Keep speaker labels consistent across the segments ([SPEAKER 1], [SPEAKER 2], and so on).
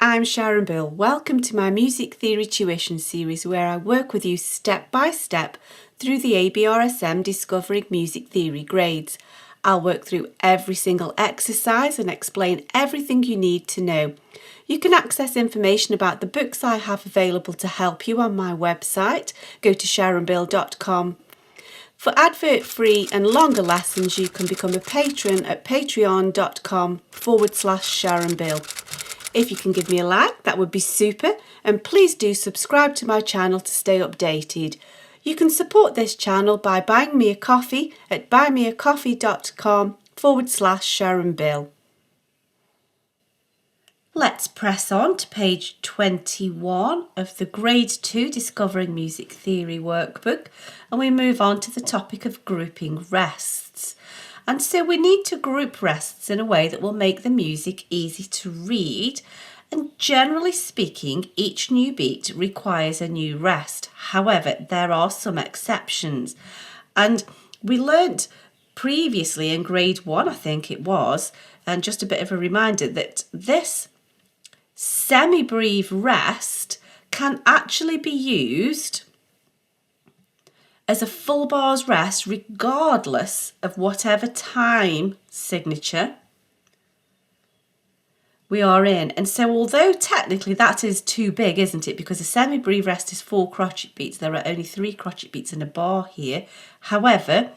[SPEAKER 1] I'm Sharon Bill. Welcome to my Music Theory Tuition series where I work with you step by step through the ABRSM Discovering Music Theory grades. I'll work through every single exercise and explain everything you need to know. You can access information about the books I have available to help you on my website. Go to sharonbill.com. For advert-free and longer lessons, you can become a patron at patreon.com/SharonBill. If you can give me a like, that would be super, and please do subscribe to my channel to stay updated. You can support this channel by buying me a coffee at buymeacoffee.com/SharonBill. Let's press on to page 21 of the Grade 2 Discovering Music Theory workbook, and we move on to the topic of grouping rests. And so we need to group rests in a way that will make the music easy to read. And generally speaking, each new beat requires a new rest. However, there are some exceptions. And we learnt previously in grade 1, I think it was, and just a bit of a reminder that this semi-brief rest can actually be used as a full bars rest regardless of whatever time signature we are in. And so although technically that is too big, isn't it? Because a semi-brief rest is 4 crotchet beats. There are only 3 crotchet beats in a bar here. However,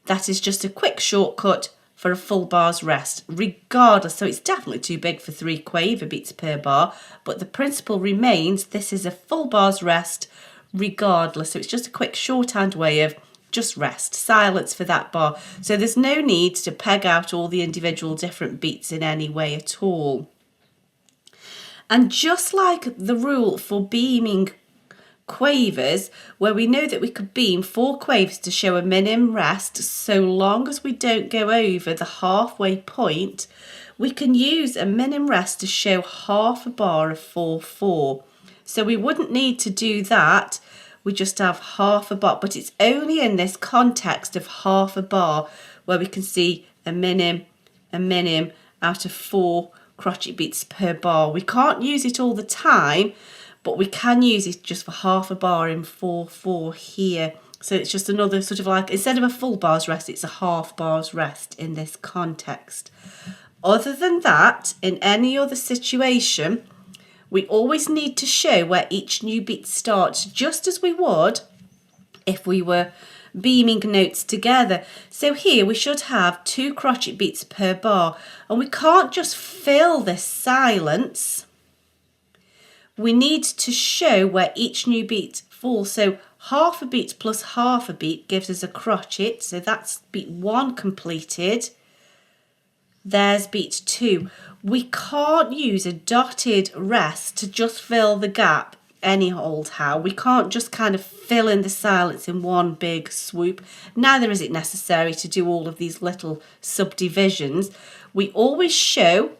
[SPEAKER 1] that is just a quick shortcut for a full bars rest regardless. So it's definitely too big for 3 quaver beats per bar, but the principle remains. This is a full bars rest regardless. So it's just a quick shorthand way of just rest, silence for that bar. So there's no need to peg out all the individual different beats in any way at all. And just like the rule for beaming quavers, where we know that we could beam 4 quavers to show a minim rest, so long as we don't go over the halfway point, we can use a minim rest to show half a bar of 4/4. So we wouldn't need to do that, we just have half a bar, but it's only in this context of half a bar where we can see a minim out of 4 crotchet beats per bar. We can't use it all the time, but we can use it just for half a bar in 4/4 here. So it's just another sort of like, instead of a full bars rest, it's a half bars rest in this context. Other than that, in any other situation, we always need to show where each new beat starts, just as we would if we were beaming notes together. So here we should have 2 crotchet beats per bar, and we can't just fill this silence. We need to show where each new beat falls. So half a beat plus half a beat gives us a crotchet. So that's beat 1 completed. There's beat 2. We can't use a dotted rest to just fill the gap any old how. We can't just kind of fill in the silence in one big swoop. Neither is it necessary to do all of these little subdivisions. We always show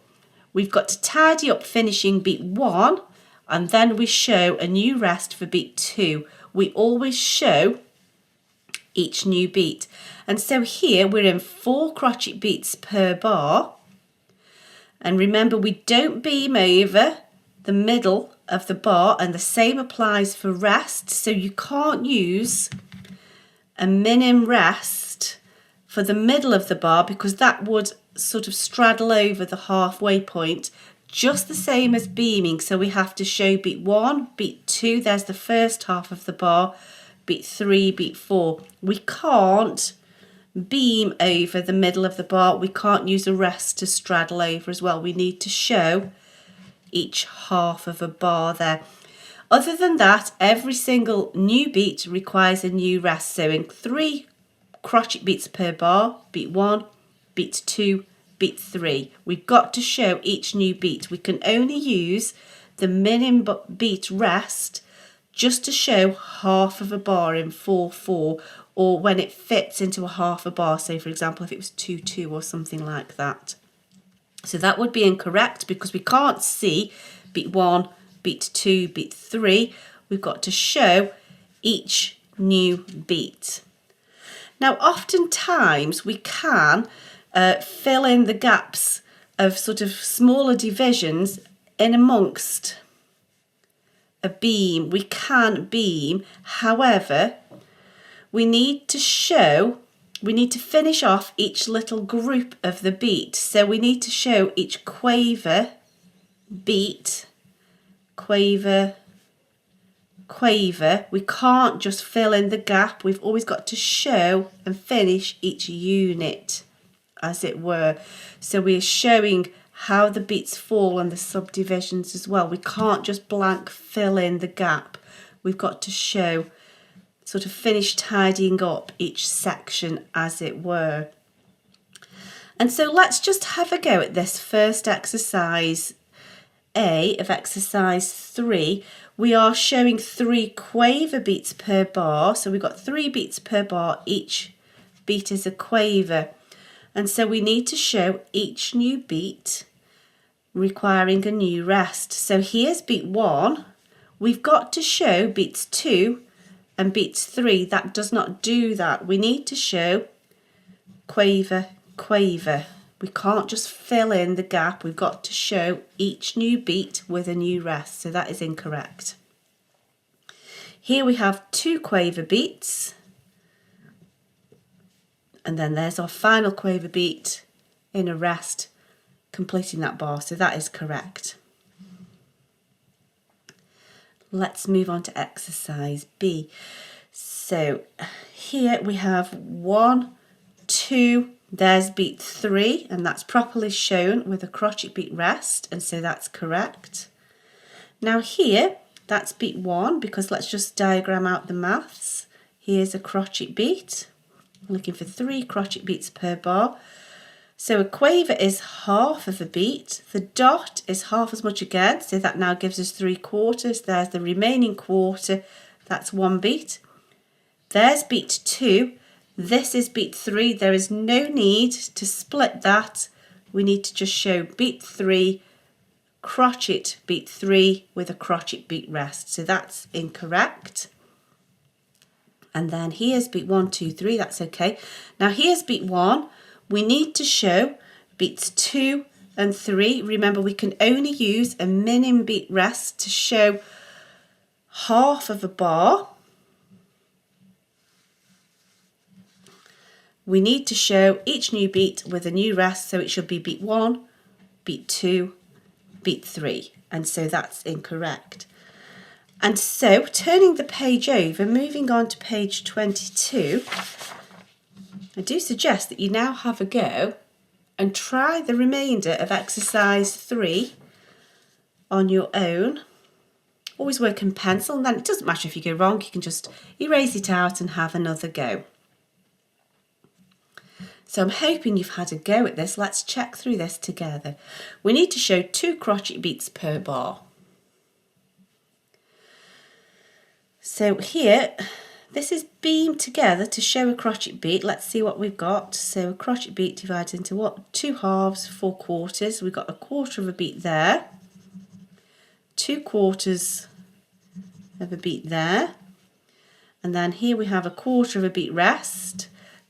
[SPEAKER 1] we've got to tidy up finishing beat 1, and then we show a new rest for beat 2. We always show each new beat. And so here we're in 4 crotchet beats per bar. And remember, we don't beam over the middle of the bar, and the same applies for rest. So you can't use a minim rest for the middle of the bar because that would sort of straddle over the halfway point, just the same as beaming. So we have to show beat 1, beat 2, there's the first half of the bar, beat 3, beat 4. We can't beam over the middle of the bar. We can't use a rest to straddle over as well. We need to show each half of a bar there. Other than that, every single new beat requires a new rest. So in 3 crotchet beats per bar, beat 1, beat 2, beat 3. We've got to show each new beat. We can only use the minim beat rest just to show half of a bar in 4/4, or when it fits into a half a bar. Say, for example, if it was 2/2 or something like that. So that would be incorrect because we can't see beat 1, beat 2, beat 3. We've got to show each new beat. Now, oftentimes we can fill in the gaps of sort of smaller divisions in amongst a beam. We can beam, however, we need to finish off each little group of the beat. So we need to show each quaver, beat, quaver, quaver. We can't just fill in the gap. We've always got to show and finish each unit, as it were. So we're showing how the beats fall and the subdivisions as well. We can't just blank fill in the gap. We've got to show, sort of finish tidying up each section, as it were. And so let's just have a go at this first exercise A of exercise 3. We are showing 3 quaver beats per bar. So we've got 3 beats per bar. Each beat is a quaver. And so we need to show each new beat requiring a new rest. So here's beat 1. We've got to show beats 2 and beats 3. That does not do that. We need to show quaver, quaver. We can't just fill in the gap. We've got to show each new beat with a new rest. So that is incorrect. Here we have 2 quaver beats. And then there's our final quaver beat in a rest, completing that bar. So that is correct. Let's move on to exercise B. So here we have 1, 2, there's beat 3, and that's properly shown with a crotchet beat rest, and so that's correct. Now here, that's beat 1, because let's just diagram out the maths. Here's a crotchet beat. I'm looking for 3 crotchet beats per bar. So a quaver is half of a beat. The dot is half as much again, so that now gives us 3/4. There's the remaining quarter, that's 1 beat. There's beat 2. This is beat 3. There is no need to split that. We need to just show beat 3, crotchet beat 3 with a crotchet beat rest. So that's incorrect. And then here's beat 1, 2, 3. That's okay. Now here's beat 1. We need to show beats 2 and 3. Remember, we can only use a minim beat rest to show half of a bar. We need to show each new beat with a new rest, so it should be beat 1, beat 2, beat 3, and so that's incorrect. And so, turning the page over, moving on to page 22, I do suggest that you now have a go and try the remainder of exercise 3 on your own. Always work in pencil, and then it doesn't matter if you go wrong, you can just erase it out and have another go. So I'm hoping you've had a go at this. Let's check through this together. We need to show 2 crotchet beats per bar. So here, this is beamed together to show a crotchet beat. Let's see what we've got. So a crotchet beat divided into what? 2 halves, 4/4. We've got a quarter of a beat there. 2/4 of a beat there. And then here we have a quarter of a beat rest.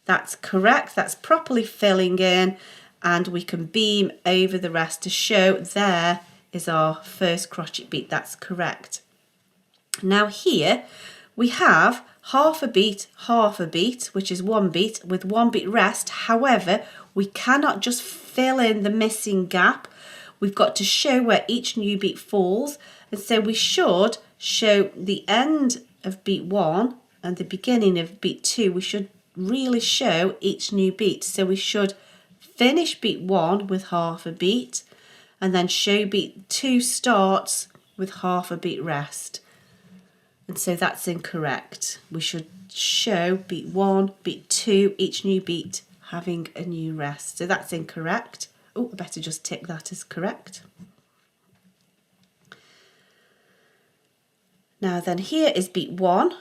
[SPEAKER 1] That's correct, that's properly filling in, and we can beam over the rest to show there is our first crotchet beat. That's correct. Now here we have half a beat, which is 1 beat with 1 beat rest. However, we cannot just fill in the missing gap. We've got to show where each new beat falls, and so we should show the end of beat 1 and the beginning of beat 2. We should really show each new beat. So we should finish beat 1 with half a beat, and then show beat 2 starts with half a beat rest. And so that's incorrect. We should show beat 1, beat 2, each new beat having a new rest. So that's incorrect. Oh, I better just tick that as correct. Now then, here is beat 1.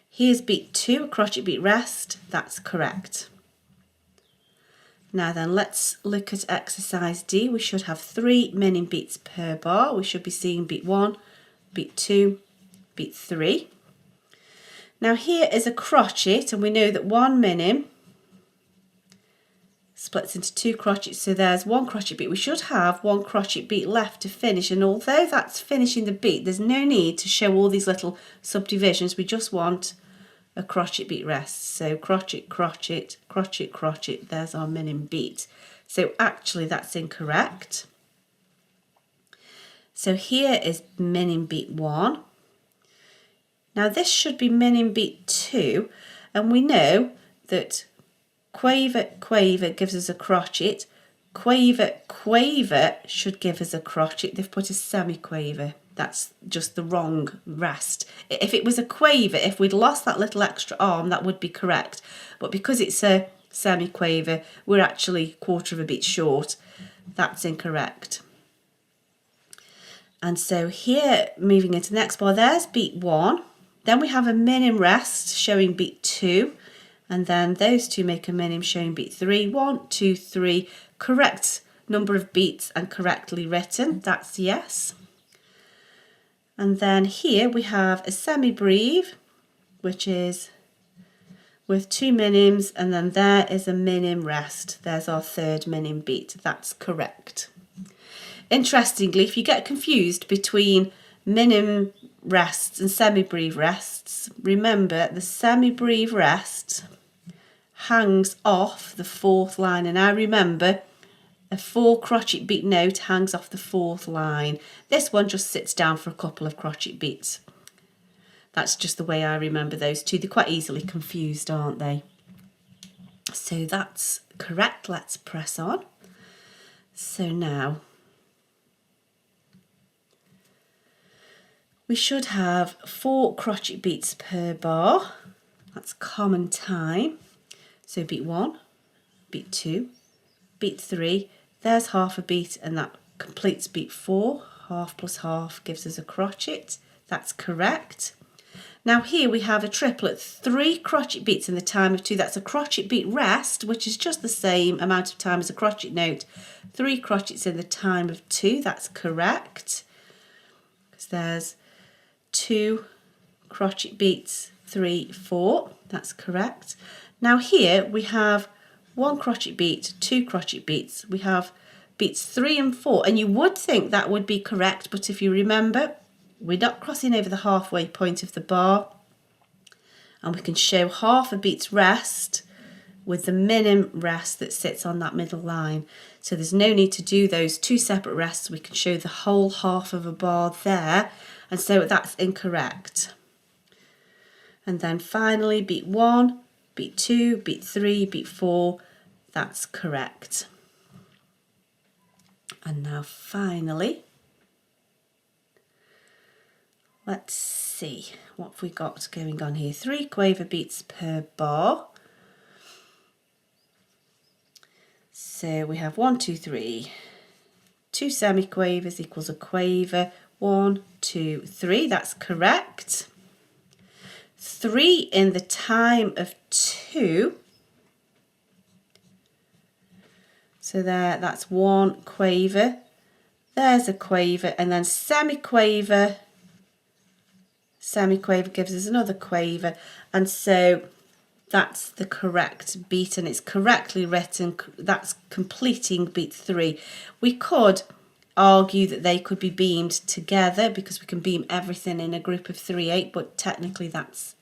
[SPEAKER 1] Here's beat 2, a crotchet beat rest. That's correct. Now then, let's look at exercise D. We should have 3 minim beats per bar. We should be seeing beat 1, beat 2, beat 3. Now here is a crotchet, and we know that 1 minim splits into 2 crochets, so there's 1 crochet beat. We should have 1 crochet beat left to finish, and although that's finishing the beat, there's no need to show all these little subdivisions. We just want a crochet beat rest. So crochet, crochet, crochet, crochet, there's our minim beat. So actually that's incorrect. So here is minim beat 1. Now this should be minim beat 2, and we know that quaver, quaver gives us a crochet. Quaver, quaver should give us a crochet. They've put a semi-quaver. That's just the wrong rest. If it was a quaver, if we'd lost that little extra arm, that would be correct. But because it's a semi-quaver, we're actually 1/4 of a beat short. That's incorrect. And so here, moving into the next bar, there's beat 1. Then we have a minim rest showing beat 2. And then those two make a minim showing beat 3. 1, 2, 3. Correct number of beats and correctly written. That's yes. And then here we have a semi-breve, which is with 2 minims, and then there is a minim rest. There's our 3rd minim beat. That's correct. Interestingly, if you get confused between minim rests and semi-breve rests, remember the semi-breve rest hangs off the 4th line, and I remember a 4 crochet beat note hangs off the 4th line. This one just sits down for a couple of crochet beats. That's just the way I remember those two. They're quite easily confused, aren't they? So that's correct. Let's press on. So now we should have 4 crochet beats per bar. That's common time. So beat 1, beat 2, beat 3, there's half a beat, and that completes beat 4. Half plus half gives us a crochet. That's correct. Now here we have a triplet, 3 crochet beats in the time of 2. That's a crochet beat rest, which is just the same amount of time as a crochet note. 3 crochets in the time of 2. That's correct. Because there's 2 crochet beats, 3, 4. That's correct. Now here we have 1 crochet beat, 2 crochet beats. We have beats 3 and 4, and you would think that would be correct, but if you remember, we're not crossing over the halfway point of the bar, and we can show half a beat's rest with the minim rest that sits on that middle line. So there's no need to do those 2 separate rests. We can show the whole half of a bar there, and so that's incorrect. And then finally beat 1, beat 2, beat 3, beat 4, that's correct. And now finally, let's see what have we got going on here. 3 quaver beats per bar. So we have 1, 2, 3. 2 semi-quavers equals a quaver. 1, 2, 3, that's correct. 3 in the time of 2. So there, that's 1 quaver. There's a quaver, and then semi-quaver. Semi-quaver gives us another quaver, and so that's the correct beat, and it's correctly written. That's completing beat 3. We could argue that they could be beamed together because we can beam everything in a group of 3/8, but technically that's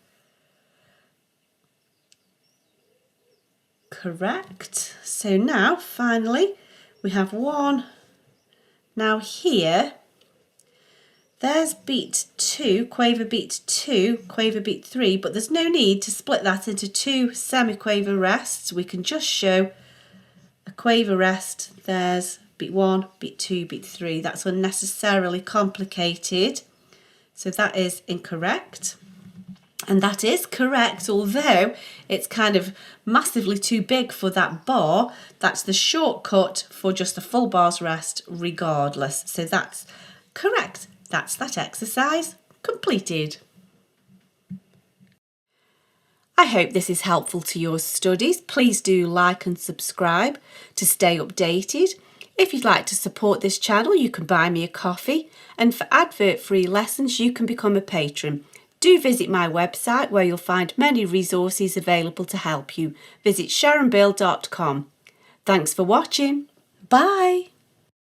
[SPEAKER 1] correct. So now finally we have 1. Now here there's beat 2, quaver beat 2, quaver beat 3, but there's no need to split that into 2 semi-quaver rests. We can just show a quaver rest. There's beat 1, beat 2, beat 3. That's unnecessarily complicated. So that is incorrect. And that is correct, although it's kind of massively too big for that bar. That's the shortcut for just a full bar's rest regardless. So that's correct. That's that exercise completed. I hope this is helpful to your studies. Please do like and subscribe to stay updated. If you'd like to support this channel, you can buy me a coffee, and for advert-free lessons, you can become a patron. Do visit my website where you'll find many resources available to help you. Visit sharonbill.com. Thanks for watching. Bye.